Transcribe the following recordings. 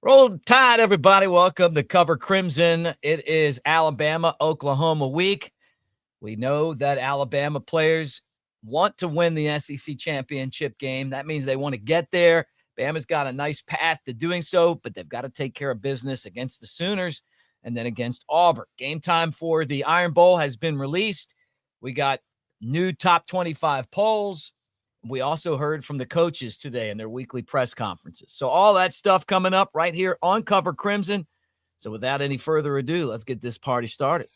Roll Tide, everybody. Welcome to Cover Crimson. It is Alabama-Oklahoma week. We know that Alabama players want to win the SEC championship game. That means they want to get there. Bama's got a nice path to doing so, but they've got to take care of business against the Sooners and then against Auburn. Game time for the Iron Bowl has been released. We got new top 25 polls. We also heard from the coaches today in their weekly press conferences. So all that stuff coming up right here on Cover Crimson. So without any further ado, let's get this party started.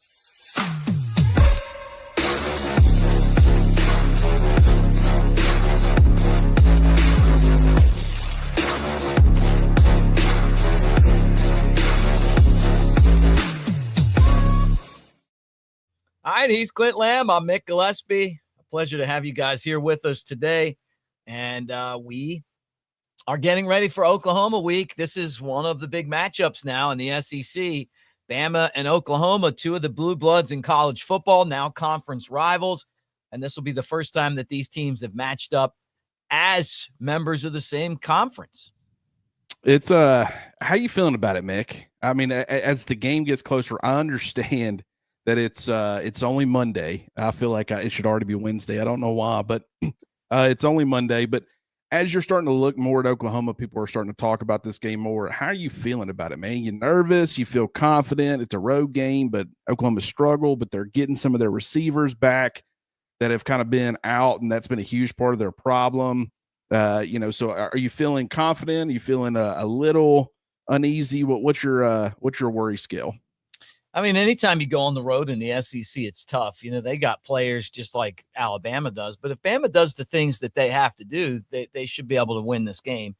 All right, he's Clint Lamb. I'm Mick Gillispie. Pleasure to have you guys here with us today. And we are getting ready for Oklahoma week. This is one of the big matchups now in the SEC. Bama and Oklahoma, two of the blue bloods in college football, now conference rivals. And this will be the first time that these teams have matched up as members of the same conference. It's how you feeling about it, Mick? I mean, as the game gets closer, I understand that it's only Monday. I feel like it should already be Wednesday. I don't know why, but it's only Monday. But as you're starting to look more at Oklahoma, people are starting to talk about this game more. How are you feeling about it, man? You nervous? You feel confident? It's a road game, but Oklahoma struggled, but they're getting some of their receivers back that have kind of been out, and that's been a huge part of their problem. So are you feeling confident? Are you feeling a little uneasy? What's your worry scale? I mean, anytime you go on the road in the SEC, it's tough. You know, they got players just like Alabama does. But if Bama does the things that they have to do, they should be able to win this game.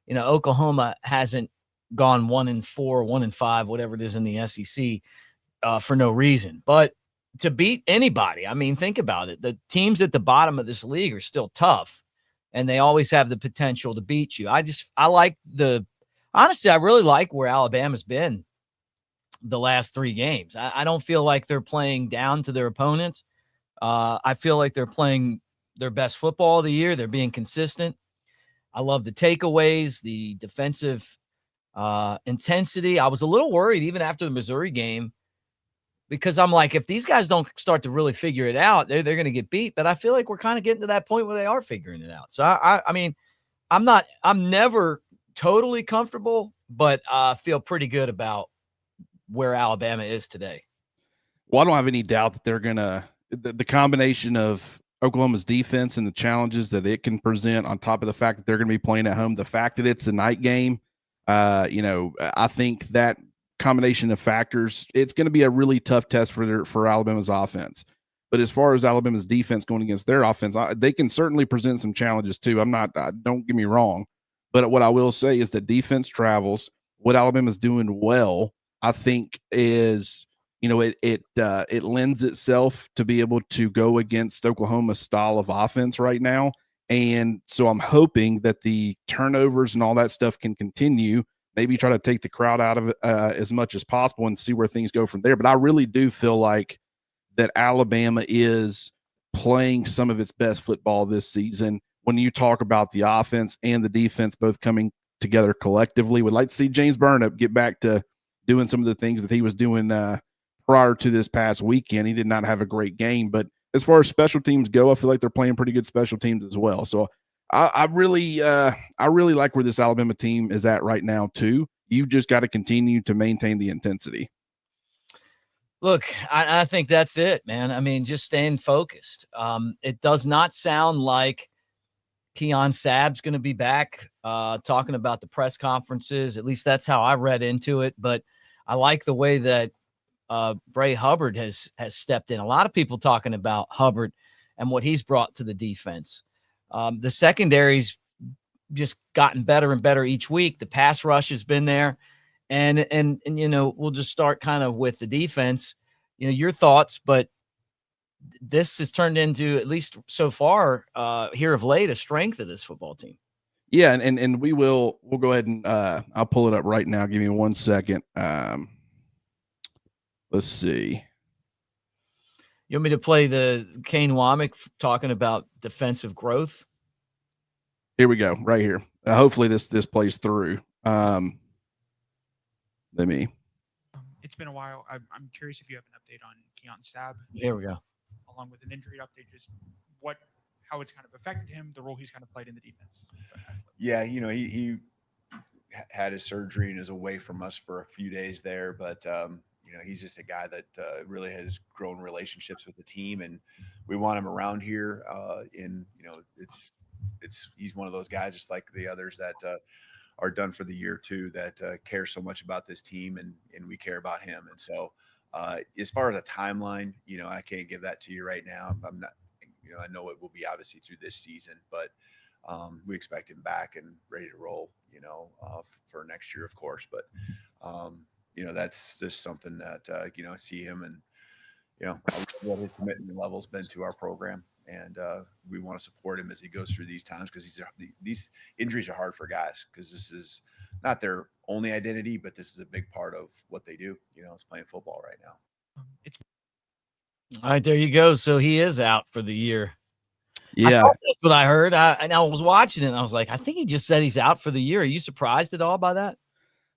You know, Oklahoma hasn't gone 1-4, 1-5, whatever it is in the SEC for no reason. But to beat anybody, I mean, think about it. The teams at the bottom of this league are still tough, and they always have the potential to beat you. Honestly, I really like where Alabama's been the last three games. I don't feel like they're playing down to their opponents. I feel like they're playing their best football of the year. They're being consistent. I love the takeaways, the defensive intensity. I was a little worried even after the Missouri game because I'm like, if these guys don't start to really figure it out, they're going to get beat. But I feel like we're kind of getting to that point where they are figuring it out. So I mean, I'm never totally comfortable, but I feel pretty good about where Alabama is today. Well, I don't have any doubt that they're going to the combination of Oklahoma's defense and the challenges that it can present on top of the fact that they're going to be playing at home, the fact that it's a night game, I think that combination of factors, it's going to be a really tough test for Alabama's offense. But as far as Alabama's defense going against their offense, they can certainly present some challenges too. Don't get me wrong. But what I will say is that defense travels. What Alabama's doing well, I think, is it lends itself to be able to go against Oklahoma's style of offense right now. And so I'm hoping that the turnovers and all that stuff can continue, maybe try to take the crowd out of it as much as possible and see where things go from there. But I really do feel like that Alabama is playing some of its best football this season. When you talk about the offense and the defense both coming together collectively, would like to see James Burnip get back to doing some of the things that he was doing prior to this past weekend. He did not have a great game, but as far as special teams go, I feel like they're playing pretty good special teams as well. So I really like where this Alabama team is at right now too. You've just got to continue to maintain the intensity. Look, I think that's it, man. I mean, just staying focused. It does not sound like Keon Sabb's going to be back talking about the press conferences. At least that's how I read into it. But I like the way that Bray Hubbard has stepped in. A lot of people talking about Hubbard and what he's brought to the defense. The secondary's just gotten better and better each week. The pass rush has been there. And we'll just start kind of with the defense. Your thoughts, but this has turned into, at least so far here of late, a strength of this football team. Yeah, and we'll go ahead and I'll pull it up right now. Give me 1 second. Let's see. You want me to play the Kane Wommack talking about defensive growth? Here we go, right here. Hopefully this plays through. than me. It's been a while. I'm curious if you have an update on Keon Sabb. Here we go. Along with an injury update, just how it's kind of affected him, the role he's kind of played in the defense. Yeah, he had his surgery and is away from us for a few days there, but he's just a guy that really has grown relationships with the team, and we want him around here. He's one of those guys, just like the others that are done for the year too, that care so much about this team, and we care about him. And so, as far as a timeline, I can't give that to you right now. I'm not, I know it will be obviously through this season, but we expect him back and ready to roll, for next year, of course. But, that's just something that, I see him, and, I love what his commitment level's been to our program. And we want to support him as he goes through these times, because these injuries are hard for guys, because this is not their only identity, but this is a big part of what they do. It's playing football right now. All right, there you go. So he is out for the year. Yeah, that's what I heard. I was watching it, and I was like, I think he just said he's out for the year. Are you surprised at all by that?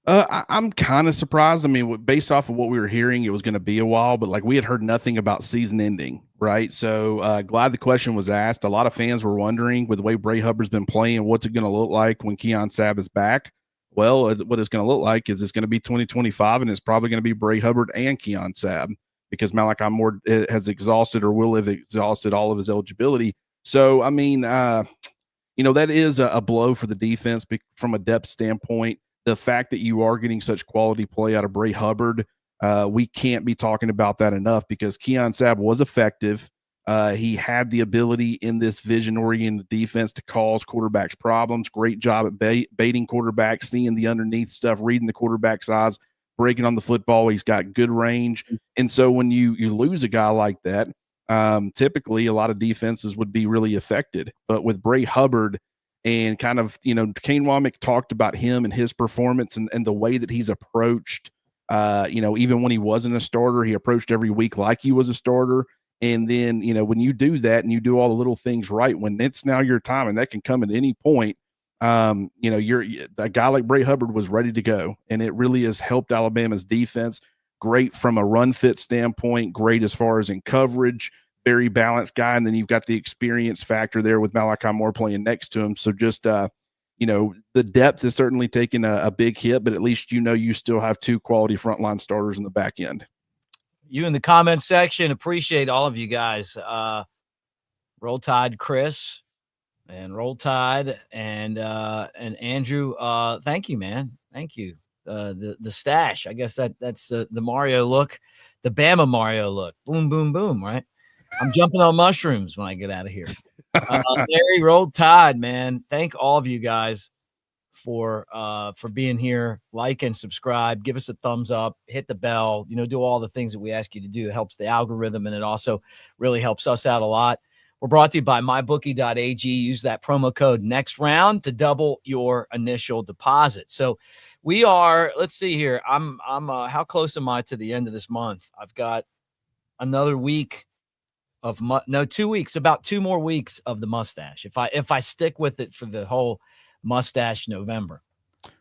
I'm kind of surprised. I mean, based off of what we were hearing, it was going to be a while, but like we had heard nothing about season ending, right? So glad the question was asked. A lot of fans were wondering, with the way Bray Hubbard's been playing, what's it going to look like when Keon Sabb is back? Well, what it's going to look like is it's going to be 2025, and it's probably going to be Bray Hubbard and Keon Sabb, because Malachi Moore has exhausted, or will have exhausted, all of his eligibility. So, I mean, that is a blow for the defense from a depth standpoint. The fact that you are getting such quality play out of Bray Hubbard, we can't be talking about that enough, because Keon Sabb was effective. He had the ability in this vision-oriented defense to cause quarterbacks problems. Great job at baiting quarterbacks, seeing the underneath stuff, reading the quarterback's eyes, breaking on the football. He's got good range. And so when you lose a guy like that, typically a lot of defenses would be really affected. But with Bray Hubbard, and kind of, Kane Wommack talked about him and his performance, and the way that he's approached, even when he wasn't a starter, he approached every week like he was a starter. And then, when you do that and you do all the little things right, when it's now your time, and that can come at any point, you're a guy like Bray Hubbard was ready to go, and it really has helped Alabama's defense. Great from a run fit standpoint, great as far as in coverage, very balanced guy. And then you've got the experience factor there with Malachi Moore playing next to him. So just, the depth is certainly taking a big hit, but at least, you still have two quality frontline starters in the back end. You in the comment section, appreciate all of you guys. Roll Tide Chris and Roll Tide and Andrew. Thank you, man. Thank you. The stash. I guess that's the Mario look, the Bama Mario look. Boom, boom, boom, right? I'm jumping on mushrooms when I get out of here. Larry, Roll Tide, man. Thank all of you guys for being here. Like and subscribe. Give us a thumbs up. Hit the bell. Do all the things that we ask you to do. It helps the algorithm, and it also really helps us out a lot. We're brought to you by mybookie.ag. Use that promo code next round to double your initial deposit. So we are. Let's see here. I'm. How close am I to the end of this month? I've got another week. 2 weeks, about 2 more weeks of the mustache. If I stick with it for the whole mustache November.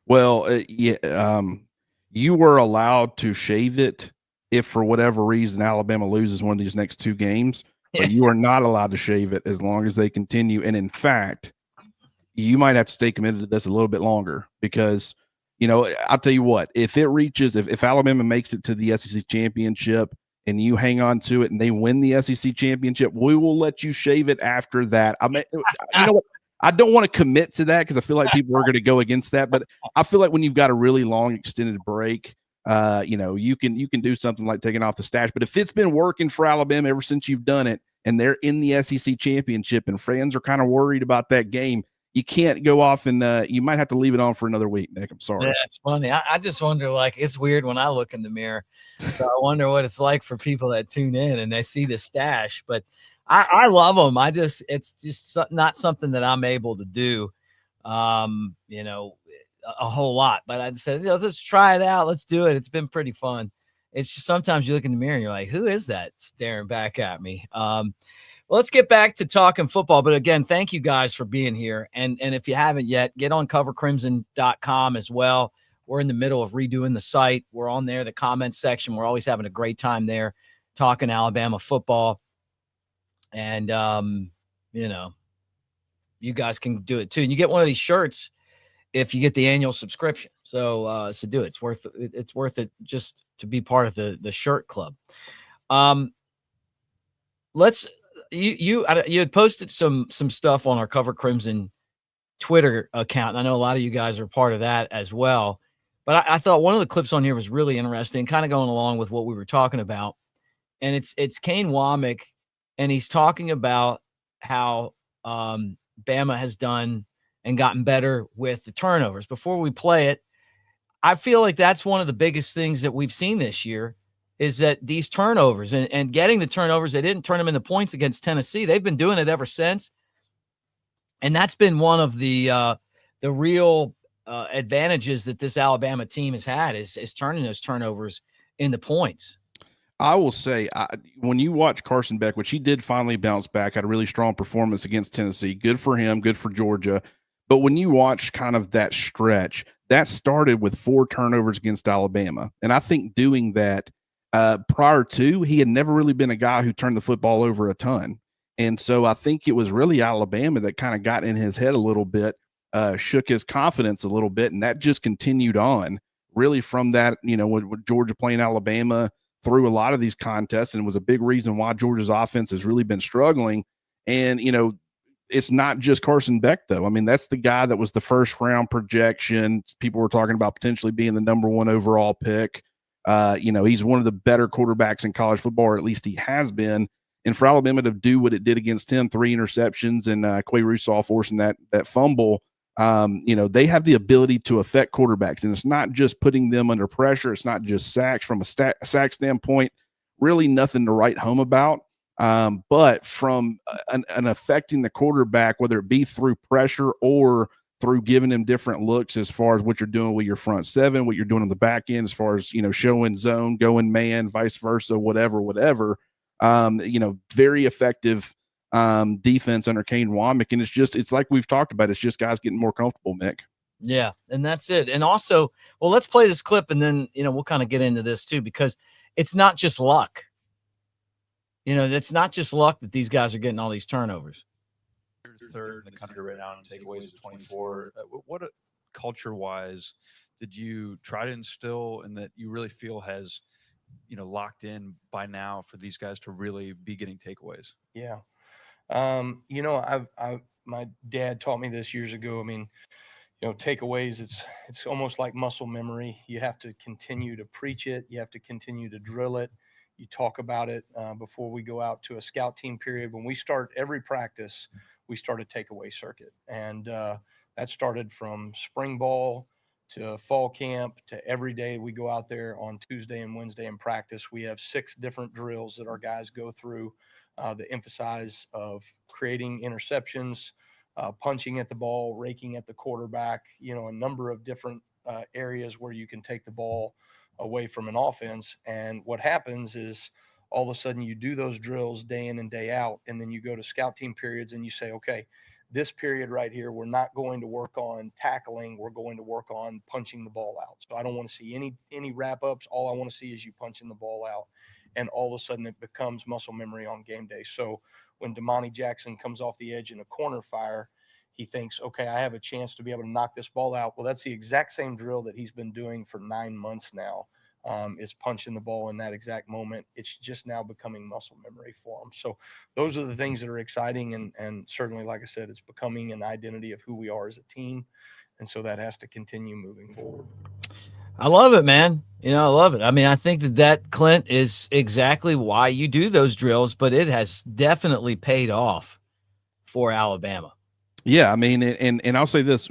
Well, you were allowed to shave it if for whatever reason Alabama loses one of these next 2 games, but you are not allowed to shave it as long as they continue. And in fact, you might have to stay committed to this a little bit longer, because, I'll tell you what, if Alabama makes it to the SEC championship and you hang on to it and they win the SEC championship, we will let you shave it after that. I mean, what? I don't want to commit to that, because I feel like people are going to go against that. But I feel like when you've got a really long extended break, you can do something like taking off the stash. But if it's been working for Alabama ever since you've done it, and they're in the SEC championship, and fans are kind of worried about that game, you can't go off, and you might have to leave it on for another week, Nick. I'm sorry. Yeah, it's funny. I just wonder, it's weird when I look in the mirror. So I wonder what it's like for people that tune in and they see the stash. But I love them. It's just not something that I'm able to do, a whole lot. But I said, let's try it out. Let's do it. It's been pretty fun. It's just sometimes you look in the mirror and you're like, who is that staring back at me? Well, let's get back to talking football. But again, thank you guys for being here. And if you haven't yet, get on covercrimson.com as well. We're in the middle of redoing the site. We're on there, the comment section. We're always having a great time there talking Alabama football. And, you guys can do it too. And you get one of these shirts if you get the annual subscription. So do it. It's worth it just to be part of the shirt club. You had posted some stuff on our Cover Crimson Twitter account, and I know a lot of you guys are part of that as well. But I thought one of the clips on here was really interesting, kind of going along with what we were talking about. And it's Kane Wommack, and he's talking about how Bama has done and gotten better with the turnovers. Before we play it, I feel like that's one of the biggest things that we've seen this year is that these turnovers and getting the turnovers, they didn't turn them into points against Tennessee. They've been doing it ever since. And that's been one of the real advantages that this Alabama team has had is turning those turnovers into points. I will say, when you watch Carson Beck, which he did finally bounce back, had a really strong performance against Tennessee. Good for him, good for Georgia. But when you watch kind of that stretch, that started with 4 turnovers against Alabama. And I think doing that prior to, he had never really been a guy who turned the football over a ton. And so I think it was really Alabama that kind of got in his head a little bit, shook his confidence a little bit, and that just continued on really from that, with Georgia playing Alabama through a lot of these contests, and was a big reason why Georgia's offense has really been struggling. And, it's not just Carson Beck, though. I mean, that's the guy that was the first round projection. People were talking about potentially being the number 1 overall pick. He's one of the better quarterbacks in college football, or at least he has been. And for Alabama to do what it did against him, 3 interceptions and Quay Russaw forcing that fumble, they have the ability to affect quarterbacks. And it's not just putting them under pressure. It's not just sacks from a sack standpoint, really nothing to write home about. But from an affecting the quarterback, whether it be through pressure or through giving him different looks as far as what you're doing with your front 7, what you're doing on the back end, as far as, showing zone, going man, vice versa, whatever. Very effective defense under Kane Wommack. And it's like we've talked about, it's just guys getting more comfortable, Mick. Yeah, and that's it. And also, well, let's play this clip and then, we'll kind of get into this too, because it's not just luck. It's not just luck that these guys are getting all these turnovers. Third in the country right now in takeaways at 24. What culture-wise did you try to instill and that you really feel has, locked in by now for these guys to really be getting takeaways? Yeah. My dad taught me this years ago. I mean, takeaways, it's almost like muscle memory. You have to continue to preach it. You have to continue to drill it. You talk about it before we go out to a scout team period. When we start every practice, we start a takeaway circuit. And that started from spring ball to fall camp to every day we go out there on Tuesday and Wednesday in practice. We have 6 different drills that our guys go through that emphasize of creating interceptions, punching at the ball, raking at the quarterback, a number of different areas where you can take the ball away from an offense. And what happens is all of a sudden you do those drills day in and day out, and then you go to scout team periods and you say, okay, this period right here, we're not going to work on tackling. We're going to work on punching the ball out. So I don't want to see any wrap ups. All I want to see is you punching the ball out. And all of a sudden it becomes muscle memory on game day. So when Damani Jackson comes off the edge in a corner fire, he thinks, okay, I have a chance to be able to knock this ball out. Well, that's the exact same drill that he's been doing for 9 months now, is punching the ball in that exact moment. It's just now becoming muscle memory for him. So those are the things that are exciting. And certainly, like I said, it's becoming an identity of who we are as a team. And so that has to continue moving forward. I love it, man. I love it. I mean, I think that Clint is exactly why you do those drills, but it has definitely paid off for Alabama. Yeah, I mean, and I'll say this,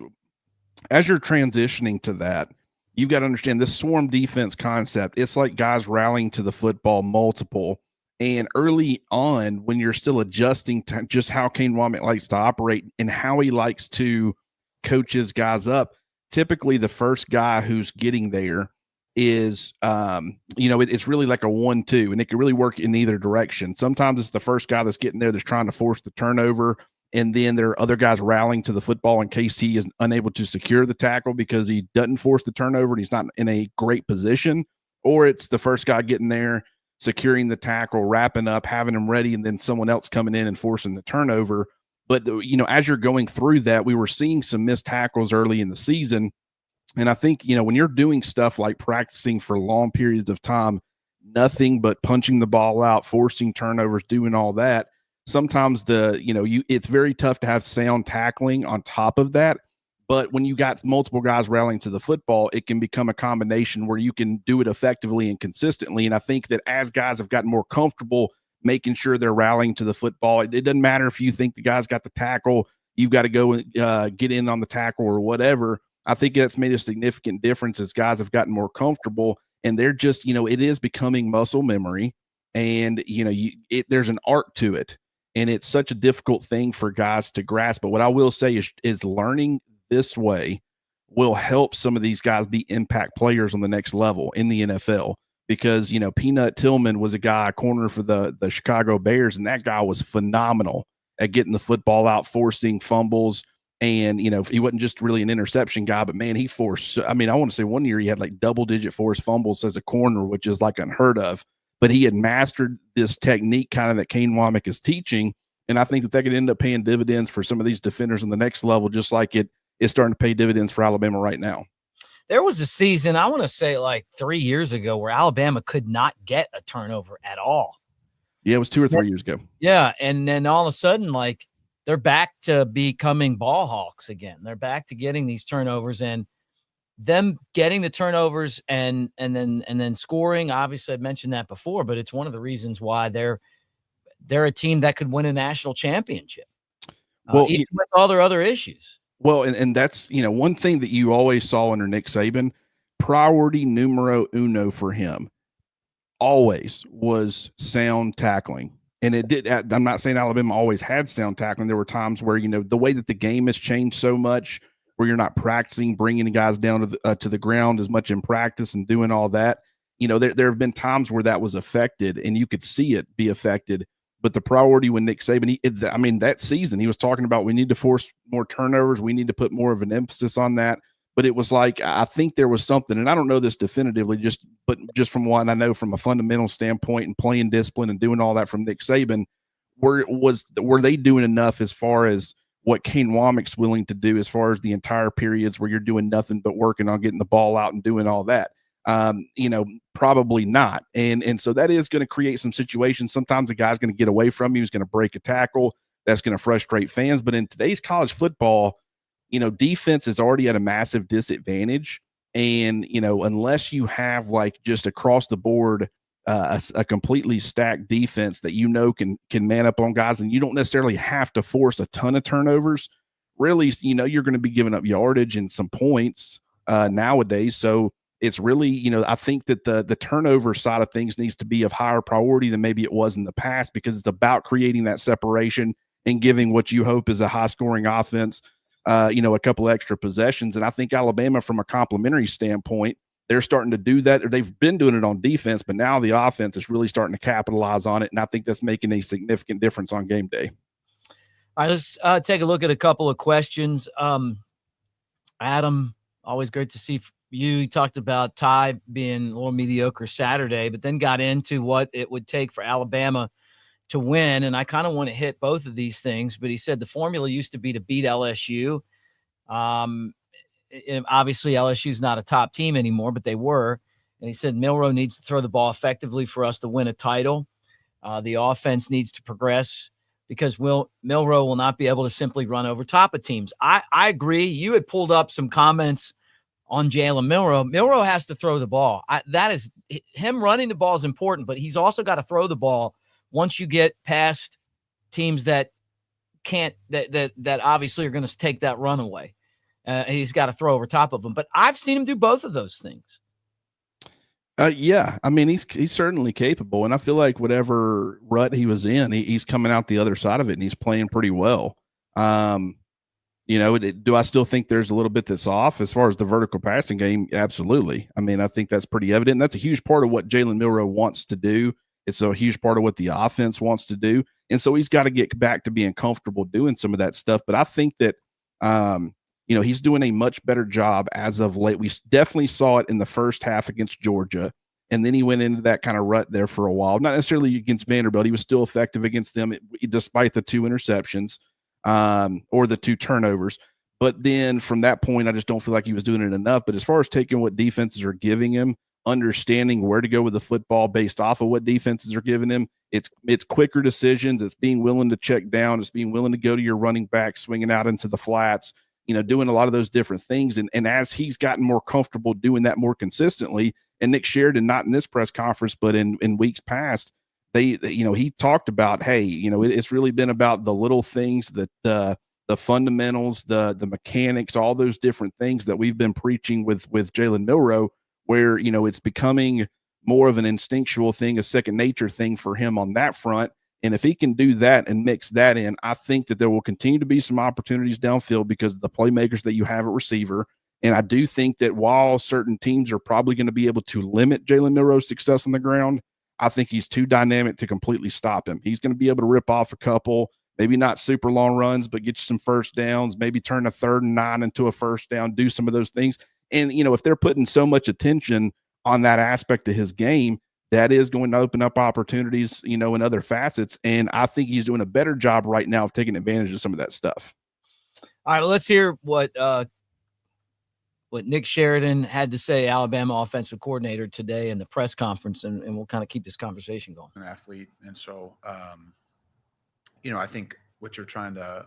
as you're transitioning to that, you've got to understand this swarm defense concept. It's like guys rallying to the football multiple. And early on, when you're still adjusting to just how Kane Wommack likes to operate and how he likes to coach his guys up, typically the first guy who's getting there is, it's really like a 1-2, and it can really work in either direction. Sometimes it's the first guy that's getting there that's trying to force the turnover, and then there are other guys rallying to the football in case he is unable to secure the tackle because he doesn't force the turnover and he's not in a great position, or it's the first guy getting there, securing the tackle, wrapping up, having him ready, and then someone else coming in and forcing the turnover. But, as you're going through that, we were seeing some missed tackles early in the season. And I think, when you're doing stuff like practicing for long periods of time, nothing but punching the ball out, forcing turnovers, doing all that, sometimes it's very tough to have sound tackling on top of that. But when you got multiple guys rallying to the football, it can become a combination where you can do it effectively and consistently. And I think that as guys have gotten more comfortable making sure they're rallying to the football, it doesn't matter if you think the guy's got the tackle, you've got to go and get in on the tackle or whatever. I think that's made a significant difference as guys have gotten more comfortable, and they're just, it is becoming muscle memory, and, there's an art to it, and it's such a difficult thing for guys to grasp. But what I will say is learning this way will help some of these guys be impact players on the next level in the NFL, because, Peanut Tillman was a guy, a corner for the Chicago Bears, and that guy was phenomenal at getting the football out, forcing fumbles. And, he wasn't just really an interception guy, but man, he forced, I want to say one year he had like double-digit forced fumbles as a corner, which is like unheard of. But he had mastered this technique kind of that Kane Wommack is teaching. And I think that could end up paying dividends for some of these defenders on the next level, just like it is starting to pay dividends for Alabama right now. There was a season, I want to say like 3 years ago, where Alabama could not get a turnover at all. Yeah, it was 2 or 3 years ago. Yeah, and then all of a sudden, like, they're back to becoming ball hawks again. They're back to getting these turnovers, and them getting the turnovers and then scoring. Obviously, I mentioned that before, but it's one of the reasons why they're a team that could win a national championship. Well, even with all their other issues. Well, and that's, one thing that you always saw under Nick Saban, priority numero uno for him always was sound tackling. And it did. I'm not saying Alabama always had sound tackling. There were times where, the way that the game has changed so much, where you're not practicing, bringing the guys down to the ground as much in practice and doing all that. There have been times where that was affected, and you could see it be affected. But the priority when Nick Saban, that season, he was talking about we need to force more turnovers. We need to put more of an emphasis on that. But it was like, I think there was something, and I don't know this definitively, but just from what I know from a fundamental standpoint and playing discipline and doing all that from Nick Saban, were they doing enough as far as what Kane Wommack's willing to do as far as the entire periods where you're doing nothing but working on getting the ball out and doing all that? Probably not. And so that is going to create some situations. Sometimes a guy's going to get away from you. He's going to break a tackle. That's going to frustrate fans. But in today's college football, defense is already at a massive disadvantage. And, unless you have like just across the board, a completely stacked defense that, can man up on guys, and you don't necessarily have to force a ton of turnovers. Really, you're going to be giving up yardage and some points nowadays. So it's really, I think that the turnover side of things needs to be of higher priority than maybe it was in the past, because it's about creating that separation and giving what you hope is a high scoring offense, a couple extra possessions. And I think Alabama, from a complementary standpoint, they're starting to do that. They've been doing it on defense, but now the offense is really starting to capitalize on it. And I think that's making a significant difference on game day. All right, let's take a look at a couple of questions. Adam, always great to see you. You talked about Ty being a little mediocre Saturday, but then got into what it would take for Alabama to win. And I kind of want to hit both of these things, but he said the formula used to be to beat LSU. Obviously, LSU is not a top team anymore, but they were. And he said Milroe needs to throw the ball effectively for us to win a title. The offense needs to progress because Milroe will not be able to simply run over top of teams. I agree. You had pulled up some comments on Jalen Milroe. Milroe has to throw the ball. That is him running the ball is important, but he's also got to throw the ball once you get past teams that can't, that obviously are going to take that run away. He's got to throw over top of them. But I've seen him do both of those things. Yeah, he's certainly capable, and I feel like whatever rut he was in, he's coming out the other side of it, and he's playing pretty well. Do I still think there's a little bit that's off as far as the vertical passing game? Absolutely. I think that's pretty evident. And that's a huge part of what Jalen Milroe wants to do It's a huge part of what the offense wants to do. And so he's got to get back to being comfortable doing some of that stuff. But I think that, he's doing a much better job as of late. We definitely saw it in the first half against Georgia. And then he went into that kind of rut there for a while. Not necessarily against Vanderbilt. He was still effective against them despite the 2 interceptions or the 2 turnovers. But then from that point, I just don't feel like he was doing it enough. But as far as taking what defenses are giving him, understanding where to go with the football based off of what defenses are giving him, it's quicker decisions. It's being willing to check down. It's being willing to go to your running back, swinging out into the flats, doing a lot of those different things. And as he's gotten more comfortable doing that more consistently, and Nick Sheridan, not in this press conference, but in weeks past, he talked about, hey, it's really been about the little things, that the fundamentals, the mechanics, all those different things that we've been preaching with Jalen Milroe, where, it's becoming more of an instinctual thing, a second nature thing for him on that front. And if he can do that and mix that in, I think that there will continue to be some opportunities downfield because of the playmakers that you have at receiver. And I do think that while certain teams are probably going to be able to limit Jalen Milroe's success on the ground, I think he's too dynamic to completely stop him. He's going to be able to rip off a couple, maybe not super long runs, but get you some first downs, maybe turn a 3rd and 9 into a first down, do some of those things. And, if they're putting so much attention on that aspect of his game, that is going to open up opportunities, in other facets. And I think he's doing a better job right now of taking advantage of some of that stuff. All right, well, let's hear what Nick Sheridan had to say, Alabama offensive coordinator, today in the press conference, and we'll kind of keep this conversation going. An athlete. And so, I think what you're trying to,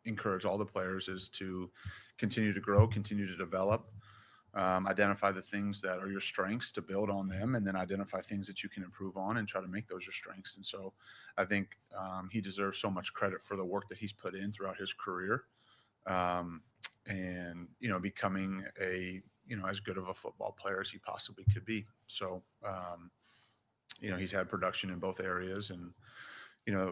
encourage all the players is to continue to grow, continue to develop, identify the things that are your strengths to build on them, and then identify things that you can improve on and try to make those your strengths. And so I think he deserves so much credit for the work that he's put in throughout his career. And, becoming as good of a football player as he possibly could be. So, he's had production in both areas, and,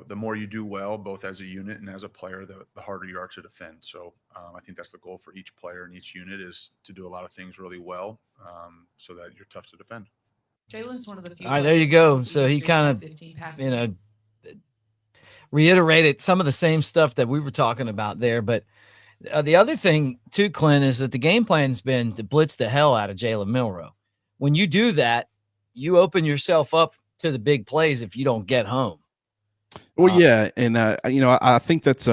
the more you do well, both as a unit and as a player, the harder you are to defend. So I think that's the goal for each player and each unit, is to do a lot of things really well, so that you're tough to defend. Jalen's one of the few. All right, there you go. So he kind of, reiterated some of the same stuff that we were talking about there. But the other thing too, Clint, is that the game plan has been to blitz the hell out of Jalen Milroe. When you do that, you open yourself up to the big plays if you don't get home. Well, yeah. And, I think that's,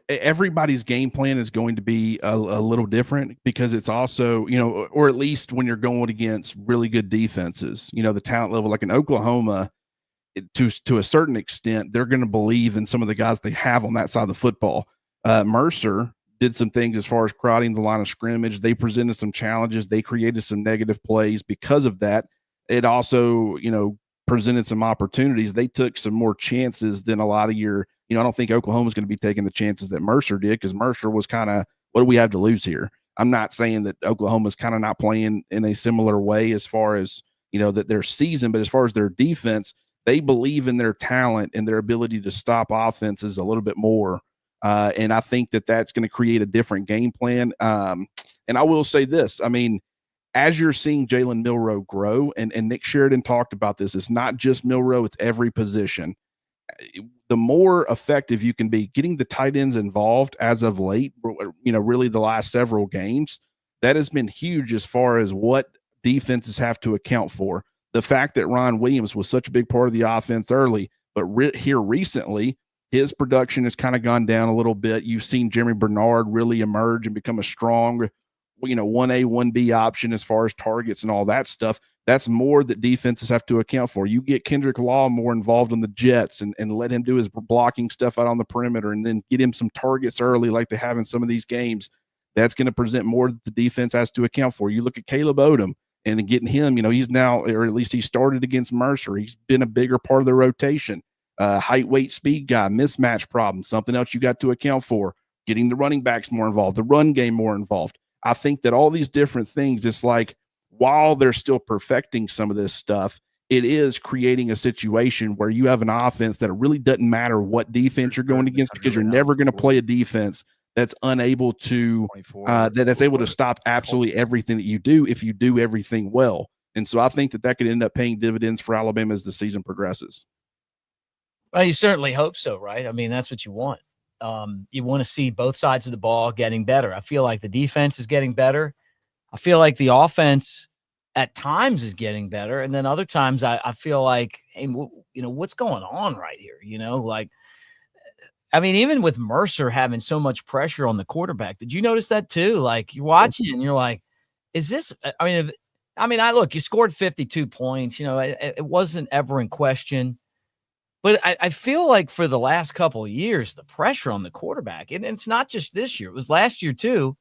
everybody's game plan is going to be a little different, because it's also, or at least when you're going against really good defenses, the talent level, like in Oklahoma, to a certain extent, they're going to believe in some of the guys they have on that side of the football. Mercer did some things as far as crowding the line of scrimmage. They presented some challenges. They created some negative plays because of that. It also, presented some opportunities. They took some more chances than a lot of your, I don't think Oklahoma's going to be taking the chances that Mercer did, because Mercer was kind of, what do we have to lose here? I'm not saying that Oklahoma's kind of not playing in a similar way as far as, that their season, but as far as their defense, they believe in their talent and their ability to stop offenses a little bit more. And I think that that's going to create a different game plan. And I will say this, as you're seeing Jalen Milroe grow, and Nick Sheridan talked about this, it's not just Milroe, it's every position. The more effective you can be getting the tight ends involved as of late, really the last several games, that has been huge as far as what defenses have to account for. The fact that Ron Williams was such a big part of the offense early, but here recently, his production has kind of gone down a little bit. You've seen Jeremy Bernard really emerge and become a strong 1A, 1B option as far as targets and all that stuff. That's more that defenses have to account for. You get Kendrick Law more involved in the jets and let him do his blocking stuff out on the perimeter, and then get him some targets early like they have in some of these games. That's going to present more that the defense has to account for. You look at Caleb Odom and getting him, he's now, or at least he started against Mercer. He's been a bigger part of the rotation. Height, weight, speed guy, mismatch problem, something else you got to account for. Getting the running backs more involved, the run game more involved. I think that all these different things, it's like, while they're still perfecting some of this stuff, it is creating a situation where you have an offense that it really doesn't matter what defense you're going against, because you're never going to play a defense that's unable to, that's able to stop absolutely everything that you do if you do everything well. And so I think that could end up paying dividends for Alabama as the season progresses. Well, you certainly hope so, right? I mean, that's what you want. You want to see both sides of the ball getting better. I feel like the defense is getting better. I feel like the offense at times is getting better. And then other times I feel like, hey, what's going on right here? Like, I mean, even with Mercer having so much pressure on the quarterback, did you notice that too? Like, you're watching and you're like, is this, you scored 52 points, it wasn't ever in question. But I feel like for the last couple of years, the pressure on the quarterback, and it's not just this year, it was last year too.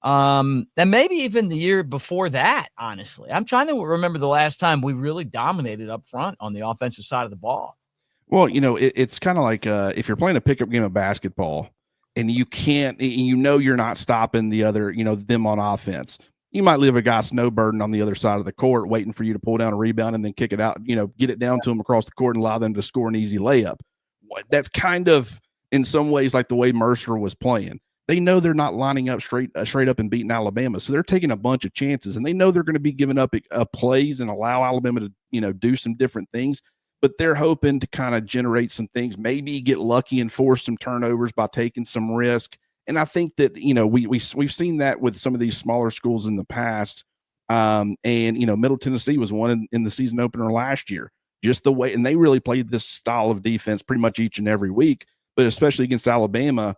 And maybe even the year before that, honestly. I'm trying to remember the last time we really dominated up front on the offensive side of the ball. Well, it's kind of like if you're playing a pickup game of basketball and you can't, you're not stopping the other, them on offense. You might leave a guy snowbirding on the other side of the court, waiting for you to pull down a rebound and then kick it out, get it down to them across the court and allow them to score an easy layup. That's kind of, in some ways, like the way Mercer was playing. They know they're not lining up straight up and beating Alabama, so they're taking a bunch of chances, and they know they're going to be giving up plays and allow Alabama to, do some different things. But they're hoping to kind of generate some things, maybe get lucky and force some turnovers by taking some risk. And I think that, we've seen that with some of these smaller schools in the past. And Middle Tennessee was one in the season opener last year, just the way, and they really played this style of defense pretty much each and every week, but especially against Alabama,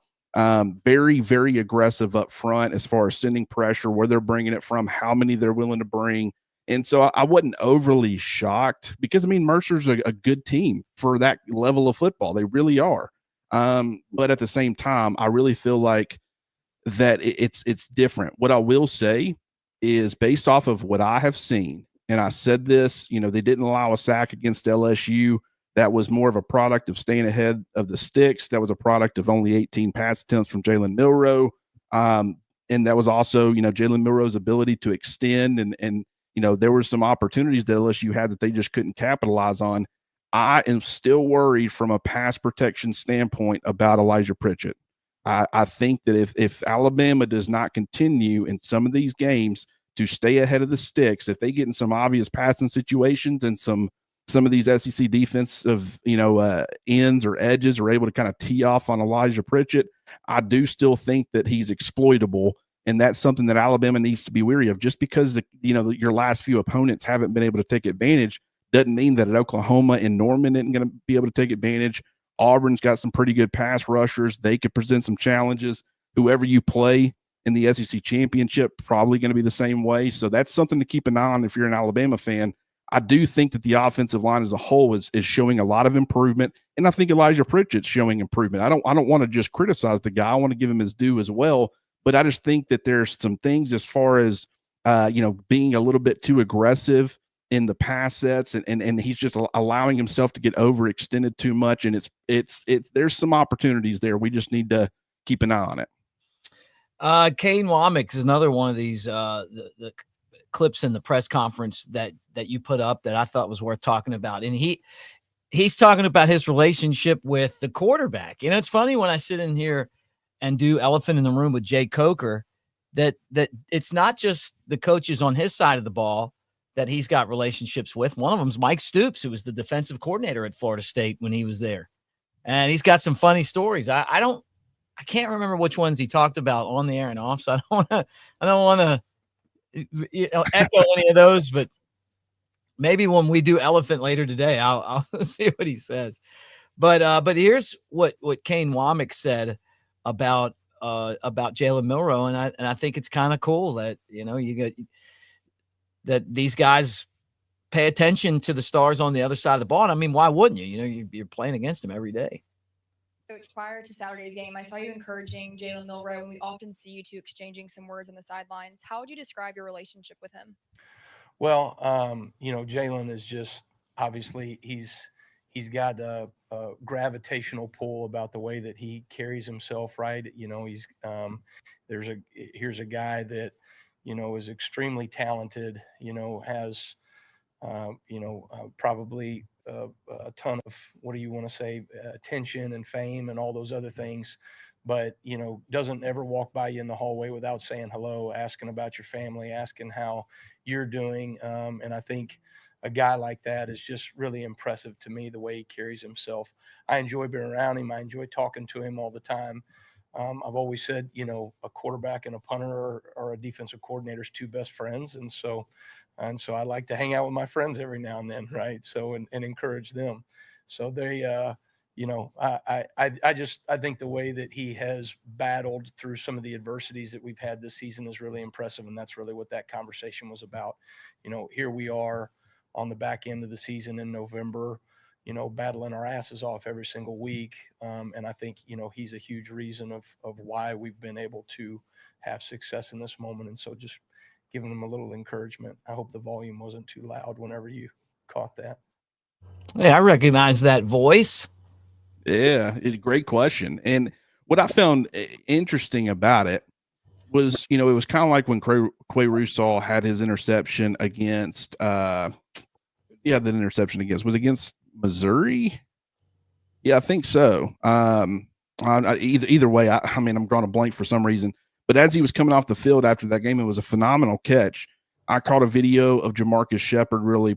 very, very aggressive up front as far as sending pressure, where they're bringing it from, how many they're willing to bring. And so I wasn't overly shocked because, Mercer's a good team for that level of football. They really are. But at the same time, I really feel like that it's different. What I will say is, based off of what I have seen, and I said this, they didn't allow a sack against LSU. That was more of a product of staying ahead of the sticks. That was a product of only 18 pass attempts from Jalen Milroe. And that was also, Jalen Milroe's ability to extend and there were some opportunities that LSU had that they just couldn't capitalize on. I am still worried from a pass protection standpoint about Elijah Pritchett. I think that if Alabama does not continue in some of these games to stay ahead of the sticks, if they get in some obvious passing situations and some of these SEC defensive, ends or edges are able to kind of tee off on Elijah Pritchett, I do still think that he's exploitable. And that's something that Alabama needs to be wary of. Just because, your last few opponents haven't been able to take advantage doesn't mean that at Oklahoma and Norman isn't going to be able to take advantage. Auburn's got some pretty good pass rushers. They could present some challenges. Whoever you play in the SEC championship, probably going to be the same way. So that's something to keep an eye on if you're an Alabama fan. I do think that the offensive line as a whole is showing a lot of improvement. And I think Elijah Pritchett's showing improvement. I don't want to just criticize the guy. I want to give him his due as well. But I just think that there's some things as far as, being a little bit too aggressive in the pass sets, and he's just allowing himself to get overextended too much. And there's some opportunities there. We just need to keep an eye on it. Kane Wommack is another one of these the clips in the press conference that you put up that I thought was worth talking about. And he's talking about his relationship with the quarterback. It's funny when I sit in here and do Elephant in the Room with Jay Coker, that it's not just the coaches on his side of the ball that he's got relationships with. One of them's Mike Stoops, who was the defensive coordinator at Florida State when he was there. And he's got some funny stories. I can't remember which ones he talked about on the air and off, so I don't want to echo any of those, but maybe when we do Elephant later today, I'll see what he says. But here's what Kane Wommack said about Jalen Milroe, and I think it's kind of cool that you get that these guys pay attention to the stars on the other side of the ball. And why wouldn't you? You're playing against them every day. Coach, prior to Saturday's game, I saw you encouraging Jalen Milroe, and we often see you two exchanging some words on the sidelines. How would you describe your relationship with him? Well, Jalen is just, obviously he's got a gravitational pull about the way that he carries himself, right? He's here's a guy that is extremely talented, has probably a ton of, what do you want to say, attention and fame and all those other things. but, doesn't ever walk by you in the hallway without saying hello, asking about your family, asking how you're doing. And I think a guy like that is just really impressive to me, the way he carries himself. I enjoy being around him. I enjoy talking to him all the time. I've always said, a quarterback and a punter or a defensive coordinator's two best friends. And so I like to hang out with my friends every now and then. Right. So, and encourage them. So they, I think the way that he has battled through some of the adversities that we've had this season is really impressive. And that's really what that conversation was about. Here we are on the back end of the season in November, battling our asses off every single week. And I think, he's a huge reason of why we've been able to have success in this moment. And so just giving him a little encouragement. I hope the volume wasn't too loud whenever you caught that. Hey, I recognize that voice. Yeah, it's a great question. And what I found interesting about it was, it was kind of like when Quay Russaw had his interception against, the interception was against Missouri. Yeah, I think so. Either way, I mean, I'm drawing a blank for some reason. But as he was coming off the field after that game, it was a phenomenal catch. I caught a video of Jamarcus Shepard really,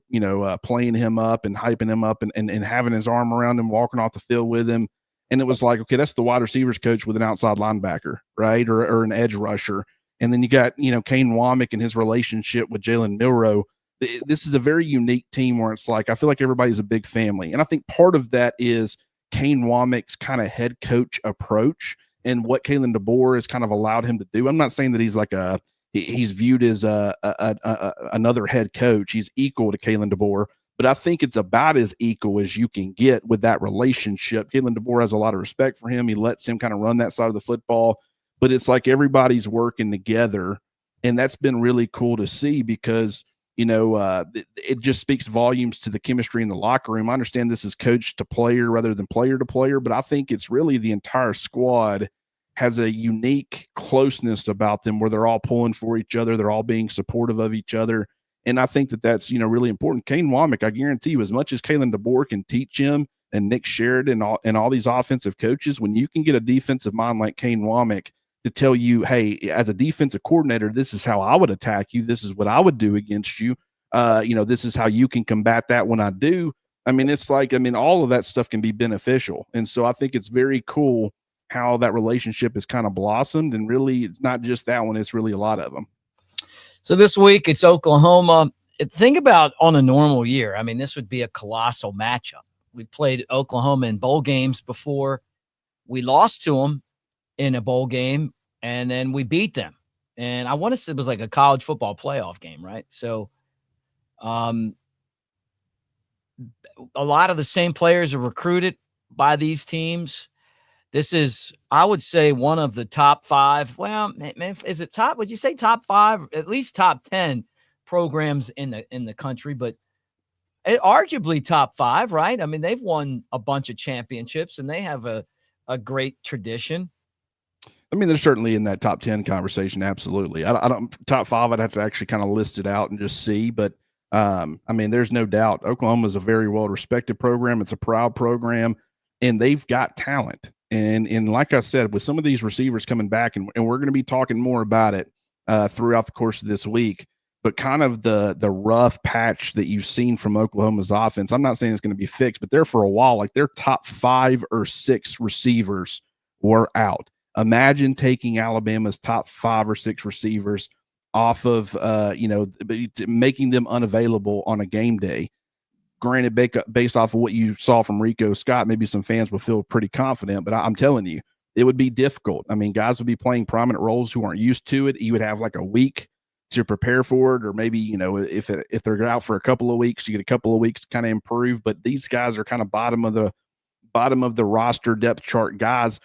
playing him up and hyping him up and having his arm around him, walking off the field with him. And it was like, okay, that's the wide receivers coach with an outside linebacker, right? Or an edge rusher. And then you got, Kane Wommack and his relationship with Jalen Milroe. This is a very unique team where it's like, I feel like everybody's a big family. And I think part of that is Kane Wommack's kind of head coach approach and what Kalen DeBoer has kind of allowed him to do. I'm not saying that he's like he's viewed as another head coach. He's equal to Kalen DeBoer, but I think it's about as equal as you can get with that relationship. Kalen DeBoer has a lot of respect for him. He lets him kind of run that side of the football, but it's like everybody's working together. And that's been really cool to see because, it just speaks volumes to the chemistry in the locker room. I understand this is coach to player rather than player to player, but I think it's really the entire squad has a unique closeness about them where they're all pulling for each other. They're all being supportive of each other. And I think that that's, really important. Kane Wommack, I guarantee you, as much as Kalen DeBoer can teach him and Nick Sheridan and all these offensive coaches, when you can get a defensive mind like Kane Wommack to tell you, hey, as a defensive coordinator, this is how I would attack you. This is what I would do against you. This is how you can combat that when I do. I mean, it's like, all of that stuff can be beneficial. And so I think it's very cool how that relationship has kind of blossomed, and really it's not just that one, it's really a lot of them. So this week it's Oklahoma. Think about on a normal year. I mean, this would be a colossal matchup. We played Oklahoma in bowl games before. We lost to them in a bowl game, and then we beat them. And I want to say it was like a college football playoff game, right? So a lot of the same players are recruited by these teams. This is, I would say, one of the top 5. Well, is it top? Would you say top 5? At least top 10 programs in the country, but arguably top 5, right? I mean, they've won a bunch of championships and they have a great tradition. I mean, they're certainly in that top 10 conversation. Absolutely. I don't top 5. I'd have to actually kind of list it out and just see, but there's no doubt Oklahoma is a very well-respected program. It's a proud program, and they've got talent. And like I said, with some of these receivers coming back, and we're going to be talking more about it throughout the course of this week, but kind of the rough patch that you've seen from Oklahoma's offense, I'm not saying it's going to be fixed, but there for a while, like their top 5 or 6 receivers were out. Imagine taking Alabama's top 5 or 6 receivers off of, making them unavailable on a game day. Granted, based off of what you saw from Rico Scott, maybe some fans will feel pretty confident, but I'm telling you, it would be difficult. I mean, guys would be playing prominent roles who aren't used to it. You would have like a week to prepare for it, or maybe, if they're out for a couple of weeks, you get a couple of weeks to kind of improve. But these guys are kind of bottom of the roster depth chart guys,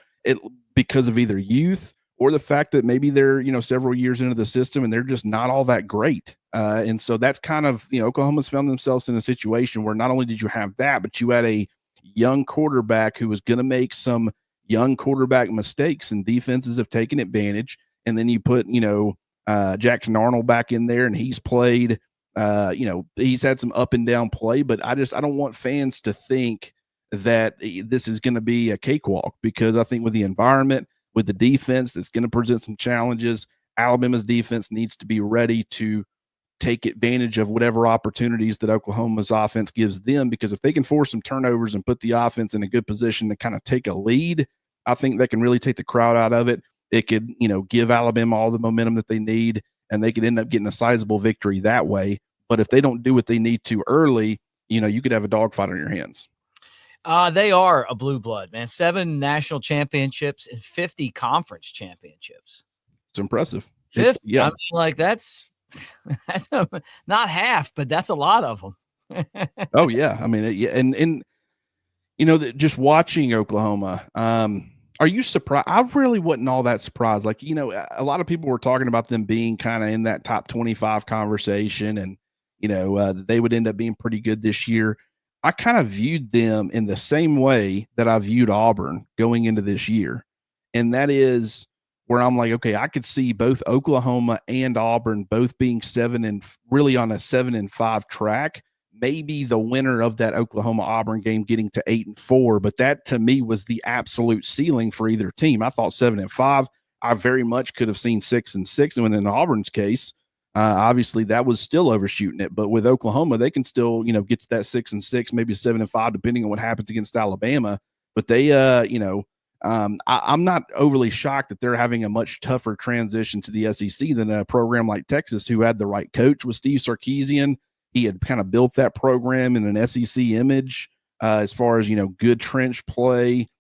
because of either youth or the fact that maybe they're, several years into the system and they're just not all that great. And so that's kind of, Oklahoma's found themselves in a situation where not only did you have that, but you had a young quarterback who was going to make some young quarterback mistakes, and defenses have taken advantage. And then you put, Jackson Arnold back in there, and he's played, he's had some up and down play, but I don't want fans to think that this is going to be a cakewalk, because I think with the environment, with the defense that's going to present some challenges. Alabama's defense needs to be ready to take advantage of whatever opportunities that Oklahoma's offense gives them, because if they can force some turnovers and put the offense in a good position to kind of take a lead, I think that can really take the crowd out of it. It could, give Alabama all the momentum that they need, and they could end up getting a sizable victory that way. But if they don't do what they need to early, you could have a dogfight on your hands. They are a blue blood, man. 7 national championships and 50 conference championships. It's impressive. 50, yeah. I mean, that's not half, but that's a lot of them. Oh yeah. I mean, yeah. And just watching Oklahoma, are you surprised? I really wasn't all that surprised. Like, a lot of people were talking about them being kind of in that top 25 conversation, and, they would end up being pretty good this year. I kind of viewed them in the same way that I viewed Auburn going into this year. And that is where I'm like, okay, I could see both Oklahoma and Auburn both being 7 and really on a 7-5 track. Maybe the winner of that Oklahoma-Auburn game getting to 8-4, but that to me was the absolute ceiling for either team. I thought 7-5. I very much could have seen 6-6, and when in Auburn's case, obviously that was still overshooting it. But with Oklahoma, they can still, get to that 6-6, maybe 7-5, depending on what happens against Alabama. But they, I'm not overly shocked that they're having a much tougher transition to the SEC than a program like Texas, who had the right coach with Steve Sarkisian. He had kind of built that program in an SEC image, as far as, good trench play,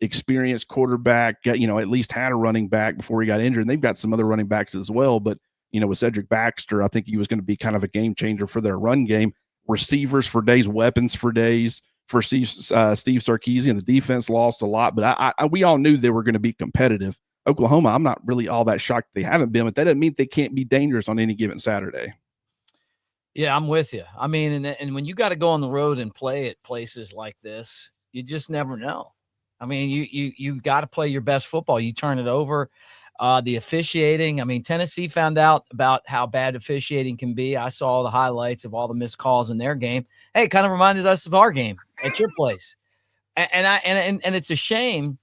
experienced quarterback, at least had a running back before he got injured. And they've got some other running backs as well. But, with Cedric Baxter, I think he was going to be kind of a game changer for their run game. Receivers for days, weapons for days for Steve Sarkisian. The defense lost a lot, but we all knew they were going to be competitive. Oklahoma, I'm not really all that shocked they haven't been, but that doesn't mean they can't be dangerous on any given Saturday. Yeah, I'm with you. I mean, and when you got to go on the road and play at places like this, you just never know. I mean, you got to play your best football. You turn it over. The officiating, I mean, Tennessee found out about how bad officiating can be. I saw the highlights of all the missed calls in their game. Hey, it kind of reminded us of our game at your place. And it's a shame,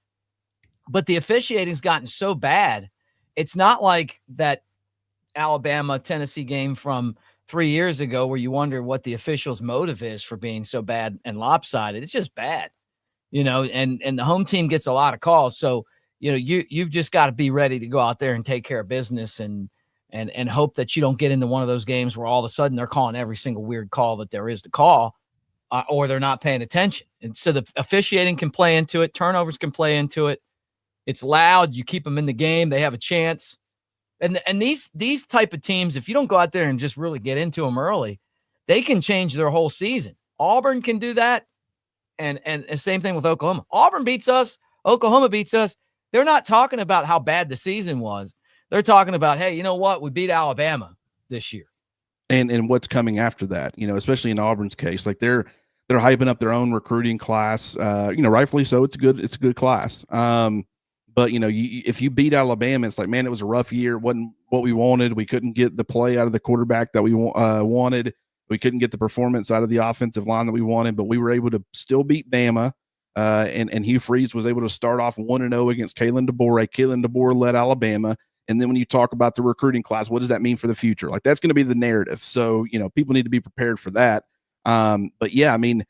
but the officiating's gotten so bad. It's not like that Alabama-Tennessee game from 3 years ago where you wonder what the official's motive is for being so bad and lopsided. It's just bad, and the home team gets a lot of calls. So, you've just got to be ready to go out there and take care of business and hope that you don't get into one of those games where all of a sudden they're calling every single weird call that there is to call, or they're not paying attention. And so the officiating can play into it. Turnovers can play into it. It's loud. You keep them in the game. They have a chance. And these type of teams, if you don't go out there and just really get into them early, they can change their whole season. Auburn can do that. And same thing with Oklahoma. Auburn beats us. Oklahoma beats us. They're not talking about how bad the season was. They're talking about, hey, you know what? We beat Alabama this year. And what's coming after that, especially in Auburn's case, like they're hyping up their own recruiting class, rightfully so. It's a good class. But if you beat Alabama, it's like, man, it was a rough year. It wasn't what we wanted. We couldn't get the play out of the quarterback that we wanted. We couldn't get the performance out of the offensive line that we wanted, but we were able to still beat Bama. And Hugh Freeze was able to start off 1-0 against Kalen DeBoer. Kalen DeBoer led Alabama. And then when you talk about the recruiting class, what does that mean for the future? Like, that's going to be the narrative. So, people need to be prepared for that. But yeah, I mean,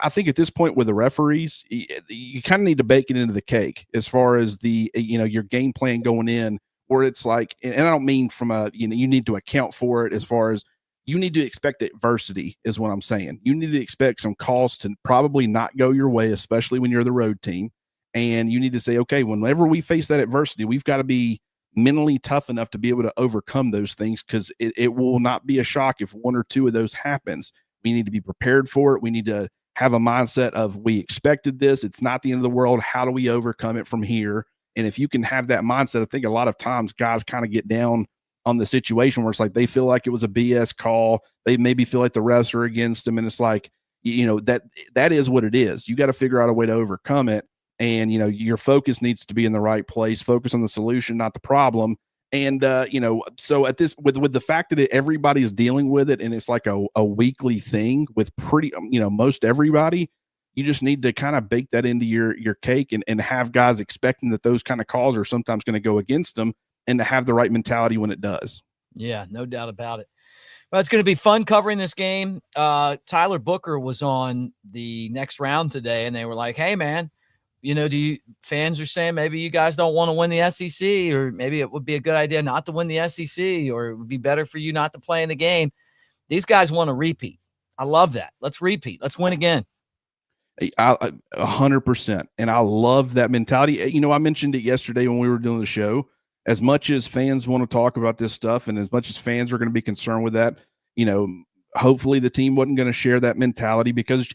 I think at this point with the referees, you kind of need to bake it into the cake as far as your game plan going in, where it's like, and I don't mean from you need to account for it as far as you need to expect adversity is what I'm saying. You need to expect some calls to probably not go your way, especially when you're the road team. And you need to say, okay, whenever we face that adversity, we've got to be mentally tough enough to be able to overcome those things, because it will not be a shock if 1 or 2 of those happens. We need to be prepared for it. We need to have a mindset of, we expected this. It's not the end of the world. How do we overcome it from here? And if you can have that mindset, I think a lot of times guys kind of get down on the situation where it's like they feel like it was a BS call. They maybe feel like the refs are against them. And it's like, that is what it is. You got to figure out a way to overcome it. And, your focus needs to be in the right place. Focus on the solution, not the problem. And, so at this, with the fact that everybody's dealing with it, and it's like a weekly thing with most everybody, You just need to kind of bake that into your cake and have guys expecting that those kind of calls are sometimes going to go against them, and to have the right mentality when it does. Yeah, no doubt about it. Well, it's going to be fun covering this game. Tyler Booker was on the Next Round today, and they were like, hey, man, fans are saying maybe you guys don't want to win the SEC, or maybe it would be a good idea not to win the SEC, or it would be better for you not to play in the game. These guys want to repeat. I love that. Let's repeat. Let's win again. 100%. And I love that mentality. I mentioned it yesterday when we were doing the show. As much as fans want to talk about this stuff, and as much as fans are going to be concerned with that, hopefully the team wasn't going to share that mentality, because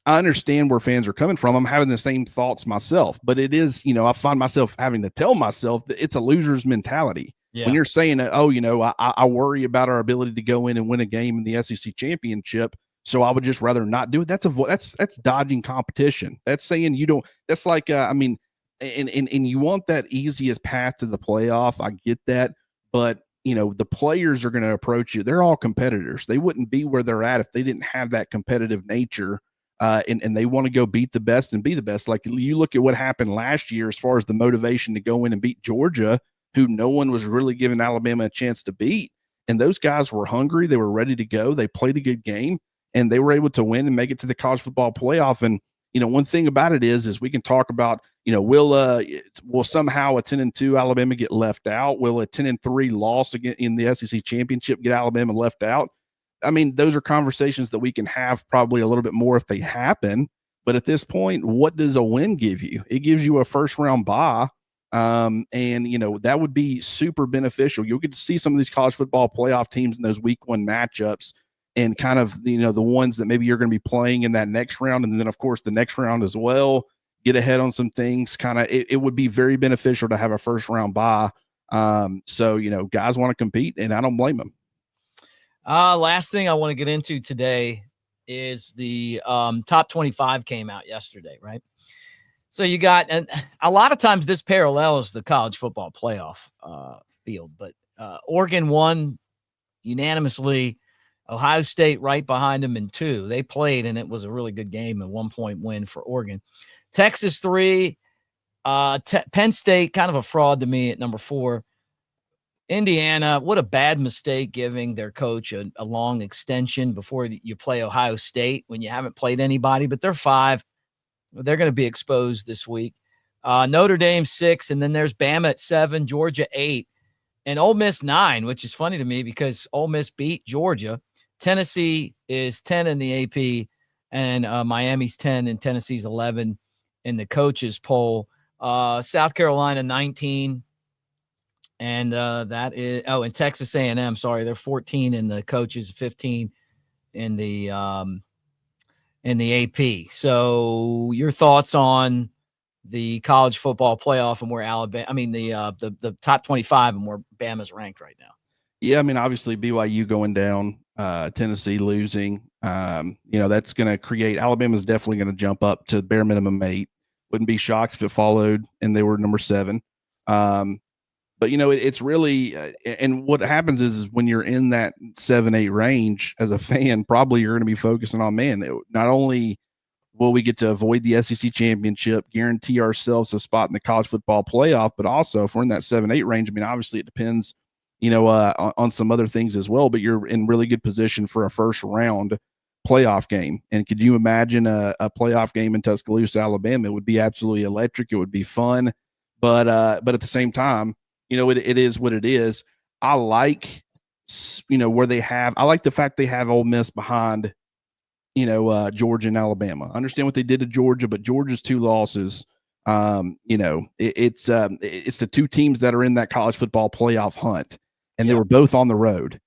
I understand where fans are coming from. I'm having the same thoughts myself, but it is, I find myself having to tell myself that it's a loser's mentality. Yeah. When you're saying, I worry about our ability to go in and win a game in the SEC championship, so I would just rather not do it. That's dodging competition. That's saying you don't. That's like, and you want that easiest path to the playoff. I get that, but the players are going to approach you. They're all competitors. They wouldn't be where they're at if they didn't have that competitive nature. And they want to go beat the best and be the best. Like, you look at what happened last year as far as the motivation to go in and beat Georgia, who no one was really giving Alabama a chance to beat. And those guys were hungry. They were ready to go. They played a good game, and they were able to win and make it to the college football playoff. And, one thing about it is we can talk about, will somehow a 10-2 Alabama get left out? Will a 10-3 loss again in the SEC championship get Alabama left out? I mean, those are conversations that we can have probably a little bit more if they happen. But at this point, what does a win give you? It gives you a first-round bye. And that would be super beneficial. You'll get to see some of these college football playoff teams in those week 1 matchups, and kind of, the ones that maybe you're going to be playing in that next round. And then, of course, the next round as well, get ahead on some things. It would be very beneficial to have a first-round bye. So, guys want to compete, and I don't blame them. Last thing I want to get into today is the top 25 came out yesterday, right? So you got, and a lot of times this parallels the college football playoff field, but Oregon won unanimously. Ohio State right behind them in 2. They played, and it was a really good game, a 1-point win for Oregon. Texas 3, Penn State, kind of a fraud to me at number 4. Indiana, what a bad mistake giving their coach a long extension before you play Ohio State when you haven't played anybody, but they're 5. They're going to be exposed this week. Notre Dame 6, and then there's Bama at 7, Georgia 8, and Ole Miss 9, which is funny to me because Ole Miss beat Georgia. Tennessee is 10 in the AP, and Miami's 10, and Tennessee's 11 in the coaches poll. South Carolina 19. And that is, and Texas A&M, sorry, they're 14 in the coaches, 15 in the AP. So your thoughts on the college football playoff and where the top 25 and where Bama's ranked right now? Yeah, obviously BYU going down, Tennessee losing, that's going to create, Alabama's definitely going to jump up to bare minimum 8. Wouldn't be shocked if it followed and they were number 7. But, it's really and what happens is when you're in that 7-8 range as a fan, probably you're going to be focusing on, not only will we get to avoid the SEC championship, guarantee ourselves a spot in the college football playoff, but also if we're in that 7-8 range, obviously it depends, on some other things as well, but you're in really good position for a first round playoff game. And could you imagine a playoff game in Tuscaloosa, Alabama? It would be absolutely electric. It would be fun. But at the same time, it is what it is. I like, I like the fact they have Ole Miss behind, Georgia and Alabama. I understand what they did to Georgia, but Georgia's 2 losses, it's the 2 teams that are in that college football playoff hunt, and they were both on the road.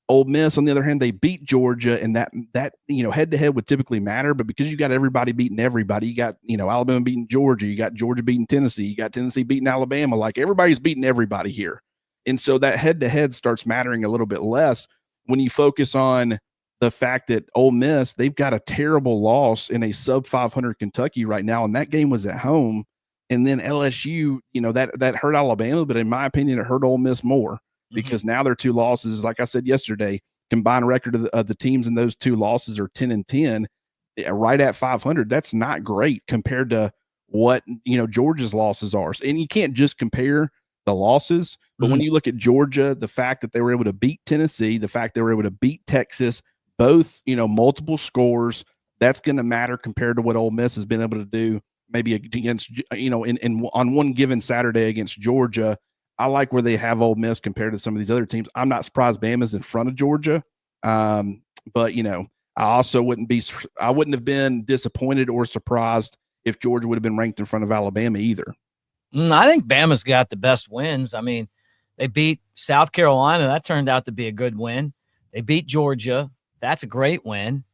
Ole Miss, on the other hand, they beat Georgia, and that head to head would typically matter, but because you got everybody beating everybody, you got Alabama beating Georgia, you got Georgia beating Tennessee, you got Tennessee beating Alabama, like everybody's beating everybody here, and so that head to head starts mattering a little bit less when you focus on the fact that Ole Miss, they've got a terrible loss in a sub 500 Kentucky right now, and that game was at home, and then LSU, that hurt Alabama, but in my opinion, it hurt Ole Miss more. Because now their 2 losses, like I said yesterday, combined record of the teams in those 2 losses are 10-10. right at 500. That's not great compared to what, Georgia's losses are. And you can't just compare the losses, but when you look at Georgia, the fact that they were able to beat Tennessee, the fact they were able to beat Texas, both, multiple scores, that's going to matter compared to what Ole Miss has been able to do maybe against, on one given Saturday against Georgia. I like where they have Ole Miss compared to some of these other teams. I'm not surprised Bama's in front of Georgia. But I also wouldn't have been disappointed or surprised if Georgia would have been ranked in front of Alabama either. I think Bama's got the best wins. I mean, they beat South Carolina. That turned out to be a good win. They beat Georgia. That's a great win.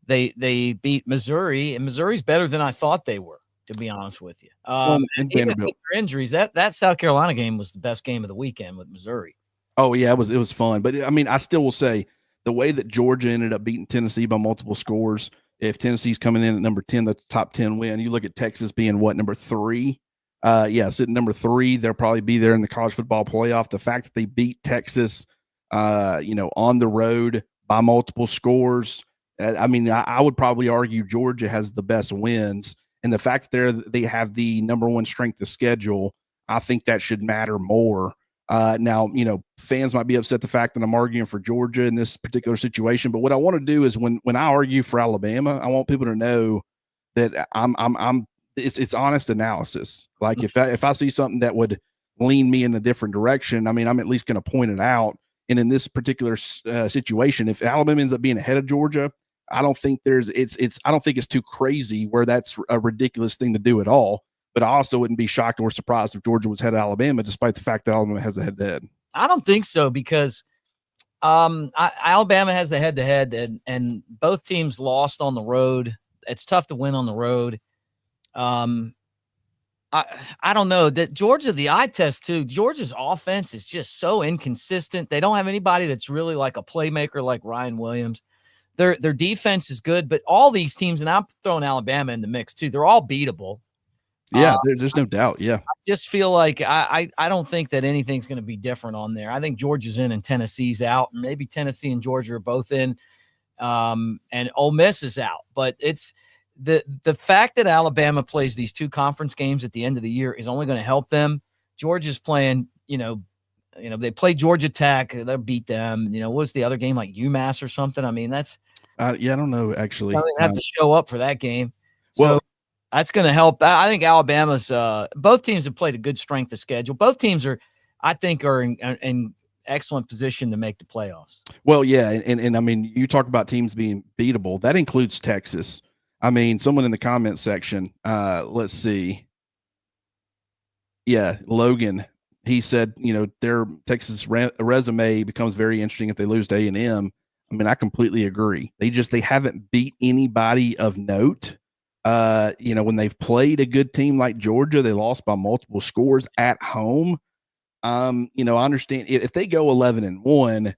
They beat Missouri, and Missouri's better than I thought they were, to be honest with you. And even Vanderbilt. with their injuries, that South Carolina game was the best game of the weekend with Missouri. Oh yeah, it was fun. But I mean, I still will say the way that Georgia ended up beating Tennessee by multiple scores. If Tennessee's coming in at number 10, that's a top 10 win. You look at Texas being number 3. Sitting number 3, they'll probably be there in the college football playoff. The fact that they beat Texas, on the road by multiple scores. I mean, I would probably argue Georgia has the best wins, and the fact that they have the number 1 strength of schedule, I think that should matter more. Now, fans might be upset the fact that I'm arguing for Georgia in this particular situation, but what I want to do is when I argue for Alabama, I want people to know that it's honest analysis. Like if I see something that would lean me in a different direction, I mean, I'm at least going to point it out. And in this particular situation, if Alabama ends up being ahead of Georgia, I don't think I don't think it's too crazy where that's a ridiculous thing to do at all. But I also wouldn't be shocked or surprised if Georgia was ahead of Alabama, despite the fact that Alabama has a head-to-head. I don't think so because Alabama has the head-to-head, and both teams lost on the road. It's tough to win on the road. I don't know that Georgia, the eye test too. Georgia's offense is just so inconsistent. They don't have anybody that's really like a playmaker like Ryan Williams. Their defense is good, but all these teams, and I'm throwing Alabama in the mix too, they're all beatable. Yeah, there's no doubt. Yeah. I just feel like I don't think that anything's going to be different on there. I think Georgia's in and Tennessee's out. Maybe Tennessee and Georgia are both in, and Ole Miss is out. But it's the fact that Alabama plays these 2 conference games at the end of the year is only going to help them. Georgia's playing, they play Georgia Tech. They'll beat them. What was the other game, like UMass or something? I mean, that's I don't know, actually. They have to show up for that game. So that's going to help. I think Alabama's both teams have played a good strength of schedule. Both teams are in excellent position to make the playoffs. Well, yeah, and I mean, you talk about teams being beatable. That includes Texas. I mean, someone in the comment section, let's see. Yeah, Logan, he said, their Texas resume becomes very interesting if they lose to A&M. I mean, I completely agree. They haven't beat anybody of note. When they've played a good team like Georgia, they lost by multiple scores at home. I understand if they go 11-1,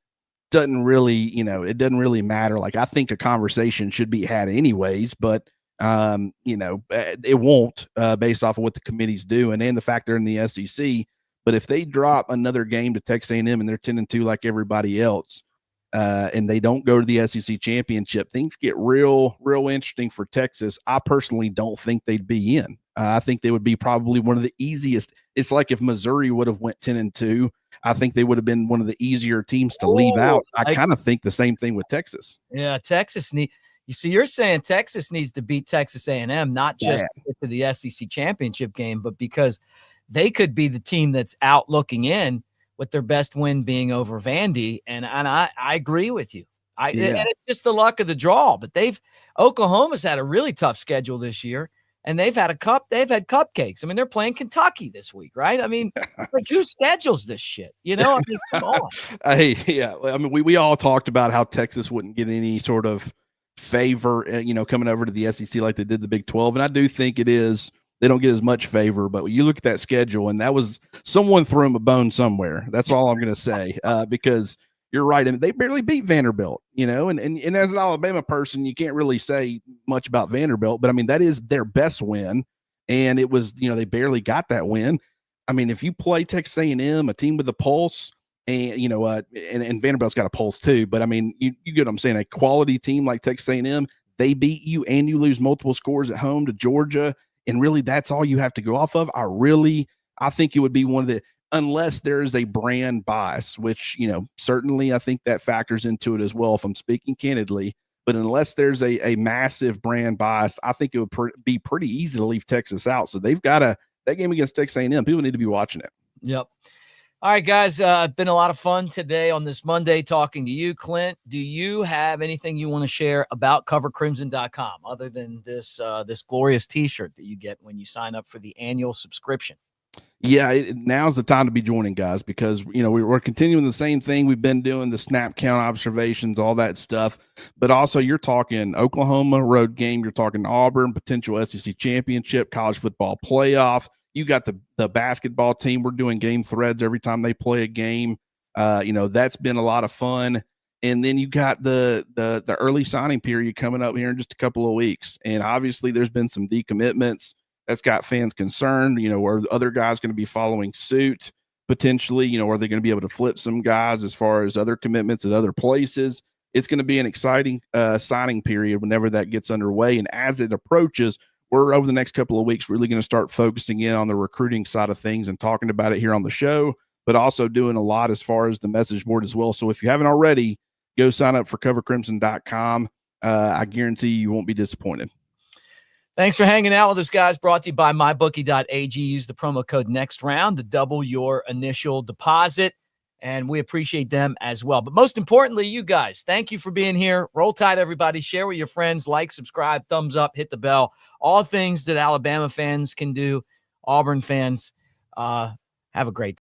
doesn't really, it doesn't really matter. Like, I think a conversation should be had anyways, but it won't based off of what the committee's doing and the fact they're in the SEC. But if they drop another game to Texas A&M and they're 10-2 like everybody else, and they don't go to the SEC championship, things get real interesting for Texas. I personally don't think they'd be in. I think they would be probably one of the easiest. It's like if Missouri would have went 10-2, I think they would have been one of the easier teams to leave out. I kind of think the same thing with Texas. Yeah, Texas you're saying Texas needs to beat Texas A&M, not just to get to the SEC championship game, but because they could be the team that's out looking in, with their best win being over Vandy. And I agree with you. And it's just the luck of the draw, but Oklahoma's had a really tough schedule this year, and they've had cupcakes. I mean, they're playing Kentucky this week, right? I mean, like, who schedules this shit? I mean, come on. Hey, yeah. I mean, we all talked about how Texas wouldn't get any sort of favor, coming over to the SEC like they did the Big 12. And I do think they don't get as much favor, but you look at that schedule, and that was someone threw them a bone somewhere. That's all I'm going to say, because you're right. I mean, they barely beat Vanderbilt, and as an Alabama person, you can't really say much about Vanderbilt, but I mean, that is their best win. And it was, they barely got that win. I mean, if you play Texas A&M, a team with a pulse, and, and Vanderbilt's got a pulse too, but I mean, you get what I'm saying, a quality team like Texas A&M, they beat you and you lose multiple scores at home to Georgia, and really that's all you have to go off of. I think it would be one of the, unless there is a brand bias, which, certainly I think that factors into it as well, if I'm speaking candidly. But unless there's a massive brand bias, I think it would be pretty easy to leave Texas out. So that game against Texas A&M, people need to be watching it. Yep. All right, guys, been a lot of fun today on this Monday talking to you. Clint, do you have anything you want to share about covercrimson.com other than this glorious T-shirt that you get when you sign up for the annual subscription? Yeah, now's the time to be joining, guys, because, we're continuing the same thing we've been doing, the snap count observations, all that stuff. But also you're talking Oklahoma road game. You're talking Auburn, potential SEC championship, college football playoff. You got the basketball team. We're doing game threads every time they play a game. That's been a lot of fun. And then you got the early signing period coming up here in just a couple of weeks. And obviously there's been some decommitments. That's got fans concerned. Are other guys going to be following suit potentially? Are they going to be able to flip some guys as far as other commitments at other places? It's going to be an exciting signing period whenever that gets underway. And as it approaches, we're over the next couple of weeks really going to start focusing in on the recruiting side of things and talking about it here on the show, but also doing a lot as far as the message board as well. So if you haven't already, go sign up for covercrimson.com. I guarantee you won't be disappointed. Thanks for hanging out with us, guys. Brought to you by mybookie.ag. Use the promo code NEXTROUND to double your initial deposit, and we appreciate them as well. But most importantly, you guys, thank you for being here. Roll Tide, everybody. Share with your friends. Like, subscribe, thumbs up, hit the bell. All things that Alabama fans can do. Auburn fans, have a great day.